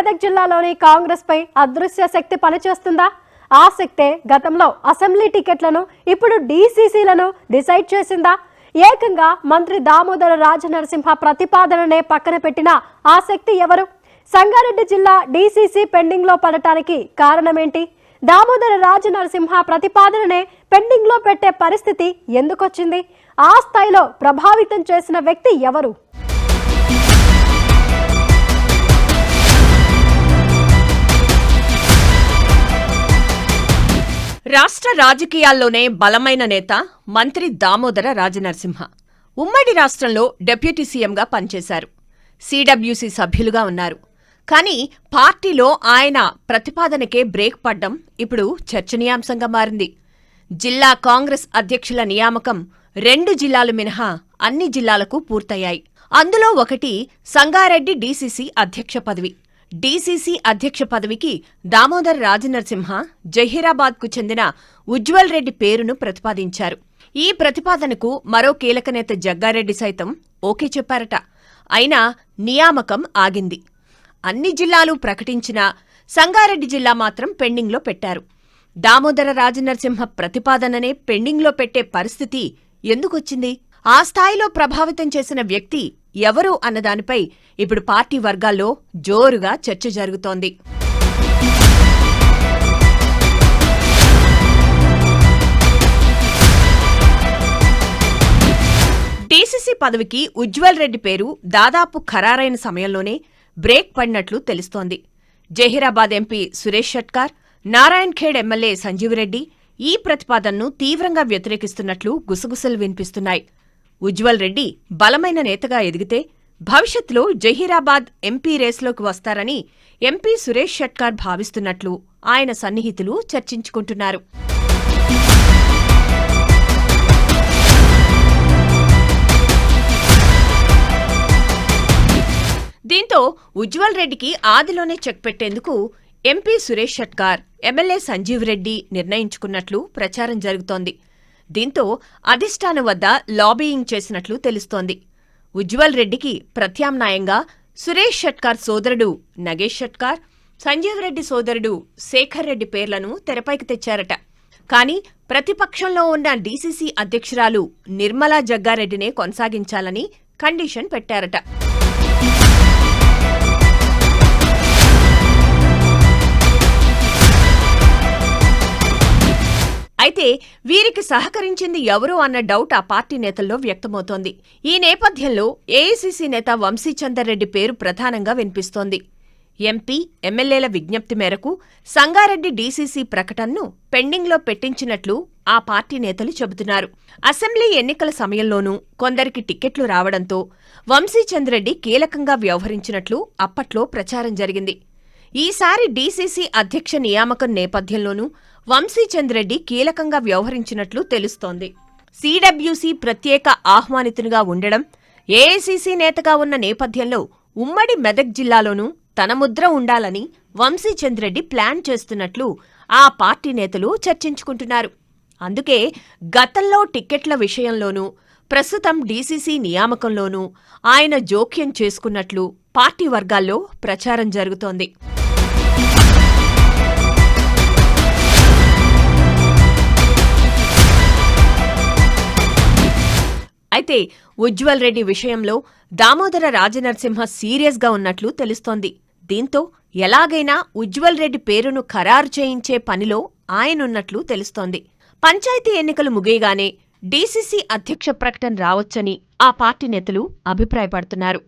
మెదక్ జిల్లాలోని కాంగ్రెస్ పై అదృశ్య శక్తి పనిచేస్తుందా? ఆ శక్తే గతంలో అసెంబ్లీ టికెట్లను ఇప్పుడు డీసీసీలను డిసైడ్ చేసిందా? ఏకంగా మంత్రి దామోదర రాజనరసింహ ప్రతిపాదననే పక్కన పెట్టిన ఆ శక్తి ఎవరు? సంగారెడ్డి జిల్లా డీసీసీ పెండింగ్ లో పడటానికి కారణమేంటి? దామోదర రాజనరసింహ ప్రతిపాదననే పెండింగ్ లో పెట్టే పరిస్థితి ఎందుకొచ్చింది? ఆ స్థాయిలో ప్రభావితం చేసిన వ్యక్తి ఎవరు? రాష్ట్ర రాజకీయాల్లోనే బలమైన నేత మంత్రి దామోదర రాజనరసింహ. ఉమ్మడి రాష్ట్రంలో డిప్యూటీ సీఎంగా పనిచేశారు. సిడబ్ల్యూసీ సభ్యులుగా ఉన్నారు. కానీ పార్టీలో ఆయన ప్రతిపాదనకే బ్రేక్ పడ్డం ఇప్పుడు చర్చనీయాంశంగా మారింది. జిల్లా కాంగ్రెస్ అధ్యక్షుల నియామకం 2 జిల్లాలు మినహా అన్ని జిల్లాలకు పూర్తయ్యాయి. అందులో ఒకటి సంగారెడ్డి డీసీసీ అధ్యక్ష పదవి. డీసీసీ అధ్యక్ష పదవికి దామోదర రాజనరసింహ జహీరాబాద్కు చెందిన ఉజ్వల్ రెడ్డి పేరును ప్రతిపాదించారు. ఈ ప్రతిపాదనకు మరో కీలక నేత జగ్గారెడ్డి సైతం ఓకే చెప్పారట. అయినా నియామకం ఆగింది. అన్ని జిల్లాలు ప్రకటించినా సంగారెడ్డి జిల్లా మాత్రం పెండింగ్లో పెట్టారు. దామోదర రాజనరసింహ ప్రతిపాదననే పెండింగ్లో పెట్టే పరిస్థితి ఎందుకొచ్చింది? ఆ స్థాయిలో ప్రభావితం చేసిన వ్యక్తి ఎవరు అన్నదానిపై ఇప్పుడు పార్టీ వర్గాల్లో జోరుగా చర్చ జరుగుతోంది. డీసీసీ పదవికి ఉజ్వల్ రెడ్డి పేరు దాదాపు ఖరారైన సమయంలోనే బ్రేక్ పడినట్లు తెలుస్తోంది. జహీరాబాద్ ఎంపీ సురేష్ షట్కార్, నారాయణఖేడ్ ఎమ్మెల్యే సంజీవరెడ్డి ఈ ప్రతిపాదనను తీవ్రంగా వ్యతిరేకిస్తున్నట్లు గుసగుసలు వినిపిస్తున్నాయి. ఉజ్వల్ రెడ్డి బలమైన నేతగా ఎదిగితే భవిష్యత్తులో జహీరాబాద్ ఎంపీ రేసులోకి వస్తారని ఎంపీ సురేష్ షట్కార్ భావిస్తున్నట్లు ఆయన సన్నిహితులు చర్చించుకుంటున్నారు. దీంతో ఉజ్వల్ రెడ్డికి ఆదిలోనే చెక్ పెట్టేందుకు ఎంపీ సురేష్ షట్కార్, ఎమ్మెల్యే సంజీవ్ రెడ్డి నిర్ణయించుకున్నట్లు ప్రచారం జరుగుతోంది. దీంతో అధిష్టానం వద్ద లాబీయింగ్ చేసినట్లు తెలుస్తోంది. ఉజ్వల్ రెడ్డికి ప్రత్యామ్నాయంగా సురేష్ షట్కార్ సోదరుడు నగేష్ షట్కార్, సంజీవ్ రెడ్డి సోదరుడు శేఖర్ రెడ్డి పేర్లను తెరపైకి తెచ్చారట. కానీ ప్రతిపక్షంలో ఉన్న డీసీసీ అధ్యక్షురాలు నిర్మలా జగ్గారెడ్డినే కొనసాగించాలని కండిషన్ పెట్టారట. అయితే వీరికి సహకరించింది ఎవరు అన్న డౌట్ ఆ పార్టీ నేతల్లో వ్యక్తమవుతోంది. ఈ నేపథ్యంలో ఏఐసీసీ నేత వంశీచందర్ రెడ్డి పేరు ప్రధానంగా వినిపిస్తోంది. ఎంపీ, ఎమ్మెల్యేల విజ్ఞప్తి మేరకు సంగారెడ్డి డీసీసీ ప్రకటనను పెండింగ్లో పెట్టించినట్లు ఆ పార్టీ నేతలు చెబుతున్నారు. అసెంబ్లీ ఎన్నికల సమయంలోనూ కొందరికి టిక్కెట్లు రావడంతో వంశీచందర్ రెడ్డి కీలకంగా వ్యవహరించినట్లు అప్పట్లో ప్రచారం జరిగింది. ఈసారి డీసీసీ అధ్యక్ష నియామకం నేపథ్యంలోనూ వంశీచందర్ రెడ్డి కీలకంగా వ్యవహరించినట్లు తెలుస్తోంది. సిడబ్ల్యూసీ ప్రత్యేక ఆహ్వానితునిగా ఉండడం, ఏఐసీసీ నేతగా ఉన్న నేపథ్యంలో ఉమ్మడి మెదక్ జిల్లాలోనూ తన ముద్ర ఉండాలని వంశీచందర్ రెడ్డి ప్లాన్ చేస్తున్నట్లు ఆ పార్టీ నేతలు చర్చించుకుంటున్నారు. అందుకే గతంలో టిక్కెట్ల విషయంలోనూ ప్రస్తుతం డీసీసీ నియామకంలోనూ ఆయన జోక్యం చేసుకున్నట్లు పార్టీ వర్గాల్లో ప్రచారం జరుగుతోంది. అయితే ఉజ్వల్ రెడ్డి విషయంలో దామోదర రాజనరసింహ సీరియస్గా ఉన్నట్లు తెలుస్తోంది. దీంతో ఎలాగైనా ఉజ్వల్ రెడ్డి పేరును ఖరారు చేయించే పనిలో ఆయనున్నట్లు తెలుస్తోంది. పంచాయతీ ఎన్నికలు ముగియగానే డీసీసీ అధ్యక్ష ప్రకటన రావచ్చని ఆ పార్టీ నేతలు అభిప్రాయపడుతున్నారు.